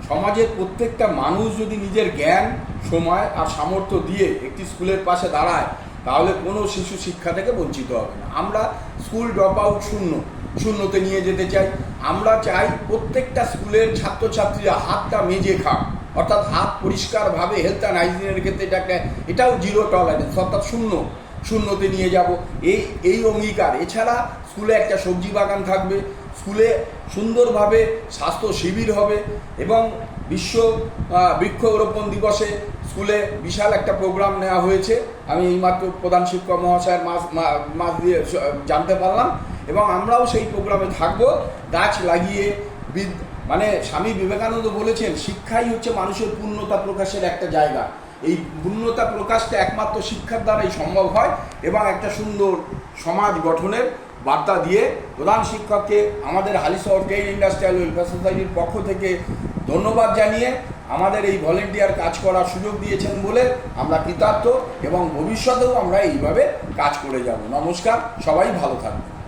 সমাজের প্রত্যেকটা মানুষ যদি নিজের জ্ঞান, সময় আর সামর্থ্য দিয়ে একটি স্কুলের পাশে দাঁড়ায়, তাহলে কোনো শিশু শিক্ষা থেকে বঞ্চিত হবে না। আমরা স্কুল ড্রপ আউট শূন্যতে নিয়ে যেতে চাই। আমরা চাই প্রত্যেকটা স্কুলের ছাত্রছাত্রীরা হাতটা মেজে খাক, অর্থাৎ হাত পরিষ্কারভাবে হেলথ অ্যান্ড হাইজিনের ক্ষেত্রে এটাও জিরো টলারেন্স, অর্থাৎ শূন্যতে নিয়ে যাব, এই অঙ্গীকার। এছাড়া স্কুলে একটা সবজি বাগান থাকবে, স্কুলে সুন্দরভাবে স্বাস্থ্য শিবির হবে এবং বিশ্ব বৃক্ষরোপণ দিবসে স্কুলে বিশাল একটা প্রোগ্রাম নেওয়া হয়েছে। আমি এইমাত্র প্রধান শিক্ষক মহাশয়ের মাস দিয়ে জানতে পারলাম এবং আমরাও সেই প্রোগ্রামে থাকবো। গাছ লাগিয়ে মানে স্বামী বিবেকানন্দ বলেছেন, শিক্ষাই হচ্ছে মানুষের পূর্ণতা প্রকাশের একটা জায়গা। এই পূর্ণতা প্রকাশটা একমাত্র শিক্ষার দ্বারাই সম্ভব হয় এবং একটা সুন্দর সমাজ গঠনের বার্তা দিয়ে প্রধান শিক্ষককে আমাদের হালিশহর কেইন ইন্ডাস্ট্রিয়াল ওয়েলফেয়ার সোসাইটির পক্ষ থেকে ধন্যবাদ জানিয়ে আমাদের এই ভলেন্টিয়ার কাজ করার সুযোগ দিয়েছেন বলে আমরা কৃতার্থ এবং ভবিষ্যতেও আমরা এইভাবে কাজ করে যাব। নমস্কার, সবাই ভালো থাকবেন।